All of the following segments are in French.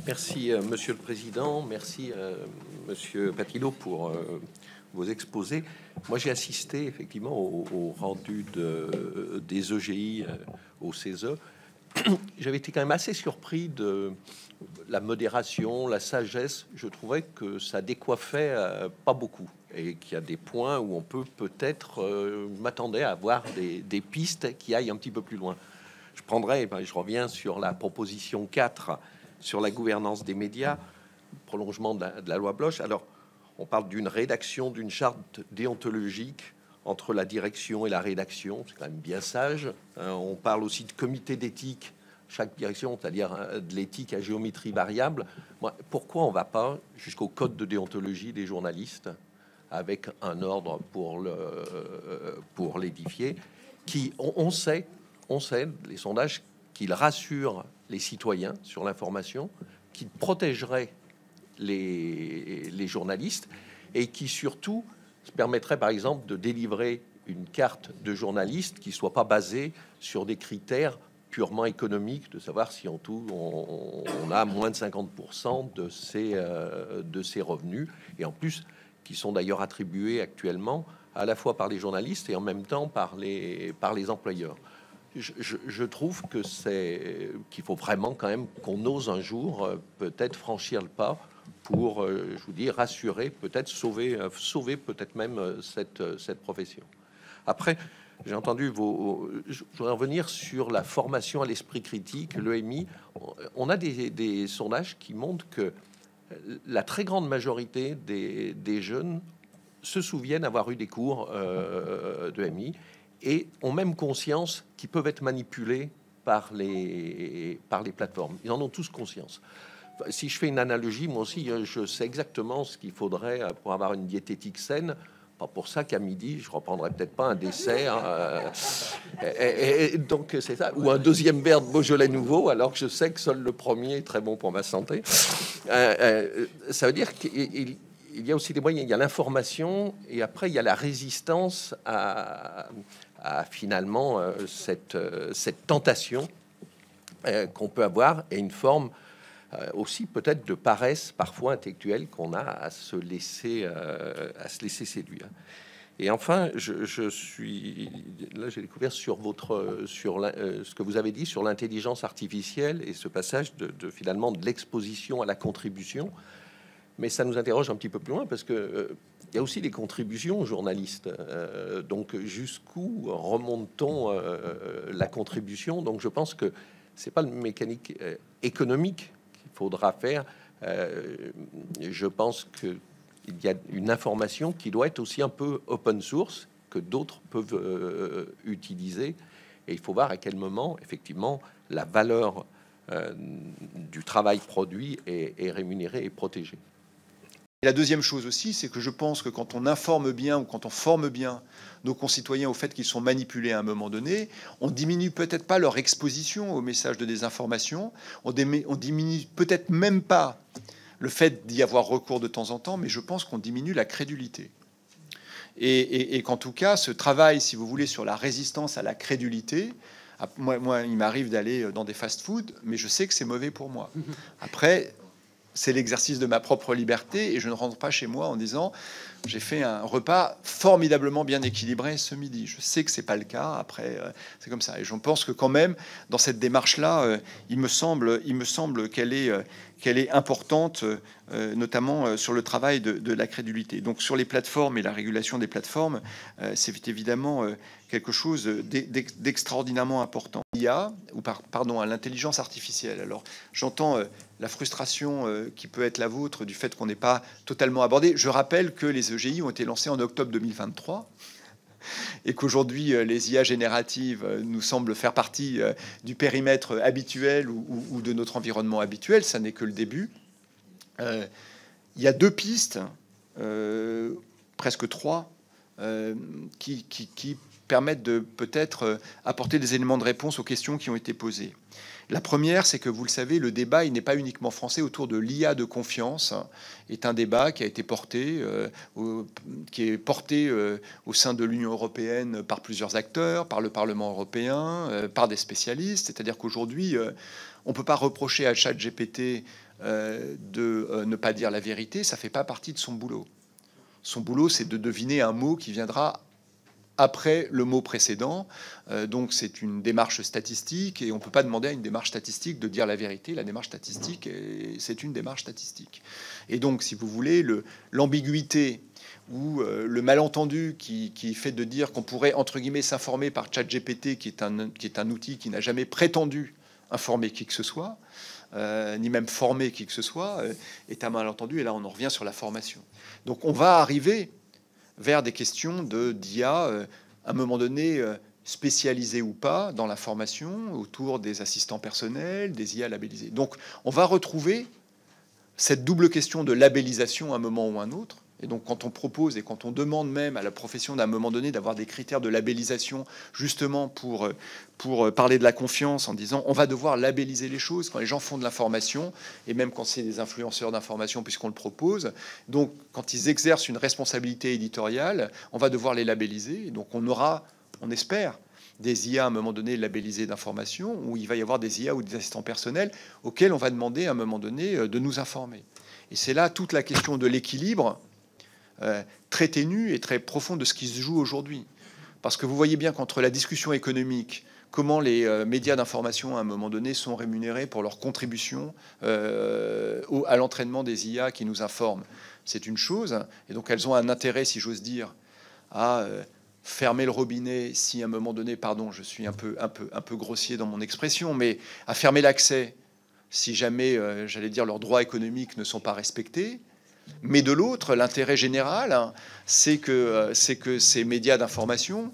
Merci, Monsieur le Président. Merci, Monsieur Patino, pour vos exposés. Moi, j'ai assisté effectivement au rendu des EGI au CESE. J'avais été quand même assez surpris de la modération, la sagesse. Je trouvais que ça décoiffait pas beaucoup et qu'il y a des points où on peut-être m'attendais à avoir des pistes qui aillent un petit peu plus loin. Je prendrai, je reviens sur la proposition 4 sur la gouvernance des médias, prolongement de la loi Bloch. Alors, on parle d'une rédaction d'une charte déontologique entre la direction et la rédaction, c'est quand même bien sage. On parle aussi de comité d'éthique, chaque direction, c'est-à-dire de l'éthique à géométrie variable. Moi, pourquoi on va pas jusqu'au code de déontologie des journalistes avec un ordre pour l'édifier, qui, on sait, les sondages, qu'il rassure les citoyens sur l'information, qui protégerait les journalistes et qui surtout permettrait par exemple de délivrer une carte de journaliste qui soit pas basée sur des critères purement économiques, de savoir si en tout on a moins de 50% de ces revenus, et en plus qui sont d'ailleurs attribués actuellement à la fois par les journalistes et en même temps par les employeurs. Je trouve que qu'il faut vraiment quand même qu'on ose un jour peut-être franchir le pas pour, je vous dis, rassurer, peut-être sauver peut-être même cette profession. Après, j'ai entendu je voudrais revenir sur la formation à l'esprit critique, l'EMI. On a des sondages qui montrent que la très grande majorité des jeunes se souviennent avoir eu des cours d'EMI et ont même conscience qu'ils peuvent être manipulés par les plateformes. Ils en ont tous conscience. Si je fais une analogie, moi aussi, je sais exactement ce qu'il faudrait pour avoir une diététique saine. Pas pour ça qu'à midi, je reprendrai peut-être pas un dessert. Et donc, c'est ça. Ou un deuxième verre de Beaujolais nouveau, alors que je sais que seul le premier est très bon pour ma santé. Ça veut dire qu'il y a aussi des moyens. Il y a l'information et après, il y a la résistance à finalement cette tentation qu'on peut avoir et une forme aussi peut-être de paresse parfois intellectuelle qu'on a à se laisser séduire. Et enfin, je suis là, j'ai découvert sur ce que vous avez dit sur l'intelligence artificielle et ce passage finalement de l'exposition à la contribution. Mais ça nous interroge un petit peu plus loin parce que il y a aussi des contributions aux journalistes. Donc jusqu'où remonte-t-on la contribution? Donc je pense que c'est pas le mécanique économique qu'il faudra faire. Je pense que il y a une information qui doit être aussi un peu open source que d'autres peuvent utiliser. Et il faut voir à quel moment effectivement la valeur du travail produit est rémunérée et protégée. La deuxième chose aussi, c'est que je pense que quand on informe bien ou quand on forme bien nos concitoyens au fait qu'ils sont manipulés à un moment donné, on diminue peut-être pas leur exposition aux messages de désinformation, on diminue peut-être même pas le fait d'y avoir recours de temps en temps, mais je pense qu'on diminue la crédulité. Et qu'en tout cas, ce travail, si vous voulez, sur la résistance à la crédulité, moi il m'arrive d'aller dans des fast-foods, mais je sais que c'est mauvais pour moi. Après, c'est l'exercice de ma propre liberté et je ne rentre pas chez moi en disant j'ai fait un repas formidablement bien équilibré ce midi. Je sais que c'est pas le cas. Après, c'est comme ça. Et je pense que quand même, dans cette démarche-là, il me semble qu'elle est importante, notamment sur le travail de la crédulité. Donc sur les plateformes et la régulation des plateformes, c'est évidemment quelque chose d'extraordinairement important. À l'intelligence artificielle. Alors j'entends la frustration qui peut être la vôtre du fait qu'on n'est pas totalement abordé. Je rappelle que les EGI ont été lancés en octobre 2023 et qu'aujourd'hui les IA génératives nous semblent faire partie du périmètre habituel ou de notre environnement habituel. Ça n'est que le début. Il y a deux pistes, presque trois, qui permettent de peut-être apporter des éléments de réponse aux questions qui ont été posées. La première, c'est que vous le savez, le débat, il n'est pas uniquement français autour de l'IA de confiance, est un débat qui a été porté, qui est porté au sein de l'Union européenne par plusieurs acteurs, par le Parlement européen, par des spécialistes. C'est-à-dire qu'aujourd'hui, On ne peut pas reprocher à ChatGPT de ne pas dire la vérité, ça ne fait pas partie de son boulot. Son boulot, c'est de deviner un mot qui viendra après le mot précédent. Donc c'est une démarche statistique et on ne peut pas demander à une démarche statistique de dire la vérité. La démarche statistique, c'est une démarche statistique. Et donc, si vous voulez, l'ambiguïté ou le malentendu qui fait de dire qu'on pourrait, entre guillemets, s'informer par ChatGPT, qui est un outil qui n'a jamais prétendu informer qui que ce soit, ni même former qui que ce soit, est un malentendu. Et là, on en revient sur la formation. Donc on va arriver vers des questions d'IA, à un moment donné, spécialisées ou pas dans la formation, autour des assistants personnels, des IA labellisés. Donc on va retrouver cette double question de labellisation à un moment ou à un autre. Et donc quand on propose et quand on demande même à la profession d'un moment donné d'avoir des critères de labellisation, justement pour parler de la confiance, en disant on va devoir labelliser les choses quand les gens font de l'information, et même quand c'est des influenceurs d'information puisqu'on le propose, donc quand ils exercent une responsabilité éditoriale, on va devoir les labelliser. Et donc on aura, on espère, des IA à un moment donné labellisés d'information, où il va y avoir des IA ou des assistants personnels auxquels on va demander à un moment donné de nous informer. Et c'est là toute la question de l'équilibre très ténue et très profonde de ce qui se joue aujourd'hui. Parce que vous voyez bien qu'entre la discussion économique, comment les médias d'information à un moment donné sont rémunérés pour leur contribution à l'entraînement des IA qui nous informent, c'est une chose. Et donc elles ont un intérêt, si j'ose dire, à fermer le robinet si à un moment donné, pardon, je suis un peu grossier dans mon expression, mais à fermer l'accès si jamais, j'allais dire, leurs droits économiques ne sont pas respectés. Mais de l'autre, l'intérêt général, hein, c'est que ces médias d'information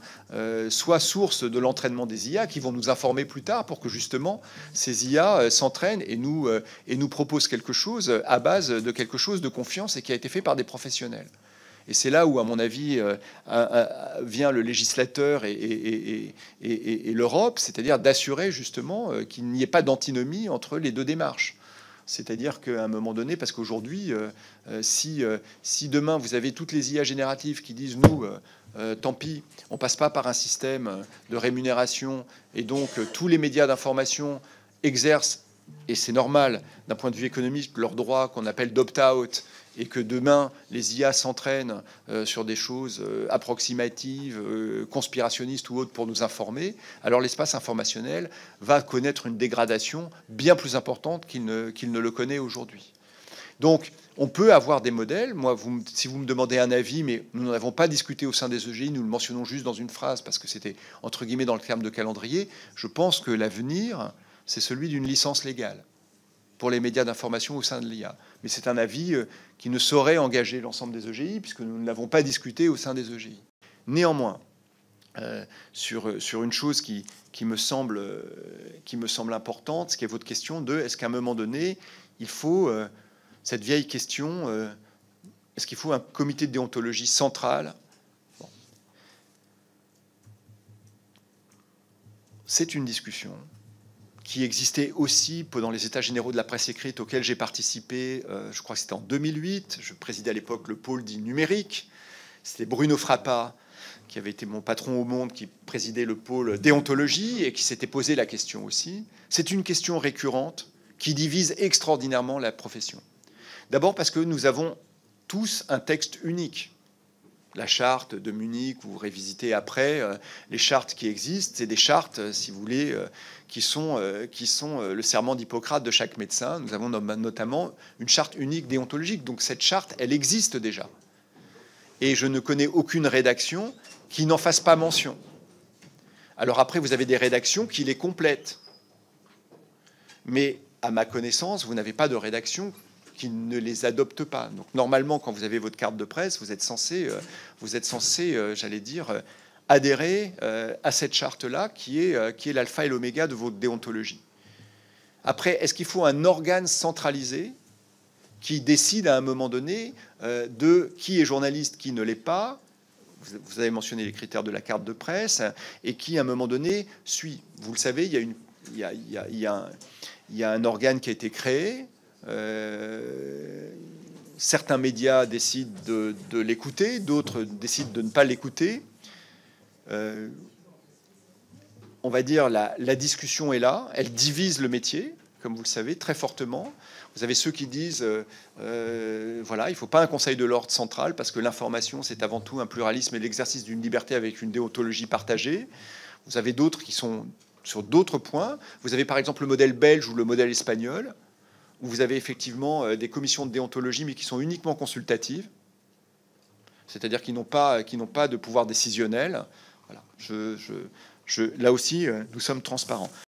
soient source de l'entraînement des IA qui vont nous informer plus tard pour que justement ces IA s'entraînent et nous proposent quelque chose à base de quelque chose de confiance et qui a été fait par des professionnels. Et c'est là où, à mon avis, vient le législateur et l'Europe, c'est-à-dire d'assurer justement qu'il n'y ait pas d'antinomie entre les deux démarches. C'est-à-dire qu'à un moment donné, parce qu'aujourd'hui, si demain vous avez toutes les IA génératives qui disent nous, tant pis, on passe pas par un système de rémunération, et donc tous les médias d'information exercent, et c'est normal d'un point de vue économique, leur droit qu'on appelle d'opt-out, et que demain les IA s'entraînent sur des choses approximatives, conspirationnistes ou autres pour nous informer, alors l'espace informationnel va connaître une dégradation bien plus importante qu'il ne le connaît aujourd'hui. Donc on peut avoir des modèles. Moi, si vous me demandez un avis, mais nous n'en avons pas discuté au sein des EGI, nous le mentionnons juste dans une phrase parce que c'était entre guillemets dans le terme de calendrier, je pense que l'avenir, c'est celui d'une licence légale pour les médias d'information au sein de l'IA. Mais c'est un avis qui ne saurait engager l'ensemble des EGI, puisque nous ne l'avons pas discuté au sein des EGI. Néanmoins, sur une chose qui me semble importante, ce qui est votre question de est-ce qu'à un moment donné, il faut, cette vieille question, est-ce qu'il faut un comité de déontologie central? Bon. C'est une discussion qui existait aussi pendant les états généraux de la presse écrite auxquels j'ai participé, je crois que c'était en 2008, je présidais à l'époque le pôle dit numérique, c'était Bruno Frappa, qui avait été mon patron au Monde, qui présidait le pôle déontologie et qui s'était posé la question aussi. C'est une question récurrente qui divise extraordinairement la profession. D'abord parce que nous avons tous un texte unique. La charte de Munich, vous révisitez après, les chartes qui existent, c'est des chartes, si vous voulez, qui sont le serment d'Hippocrate de chaque médecin. Nous avons notamment une charte unique déontologique. Donc cette charte, elle existe déjà. Et je ne connais aucune rédaction qui n'en fasse pas mention. Alors après, vous avez des rédactions qui les complètent. Mais à ma connaissance, vous n'avez pas de rédaction qui ne les adopte pas. Donc normalement, quand vous avez votre carte de presse, vous êtes censé, j'allais dire, adhérer à cette charte-là, qui est l'alpha et l'oméga de votre déontologie. Après, est-ce qu'il faut un organe centralisé qui décide à un moment donné de qui est journaliste, qui ne l'est pas? Vous avez mentionné les critères de la carte de presse, et qui à un moment donné suit. Vous le savez, il y a un organe qui a été créé. Certains médias décident de l'écouter, d'autres décident de ne pas l'écouter. On va dire la discussion est là, elle divise le métier, comme vous le savez, très fortement. Vous avez ceux qui disent, voilà, il ne faut pas un conseil de l'ordre central parce que l'information, c'est avant tout un pluralisme et l'exercice d'une liberté avec une déontologie partagée. Vous avez d'autres qui sont sur d'autres points. Vous avez par exemple le modèle belge ou le modèle espagnol, où vous avez effectivement des commissions de déontologie, mais qui sont uniquement consultatives, c'est-à-dire qui n'ont pas de pouvoir décisionnel. Voilà. Là aussi, nous sommes transparents.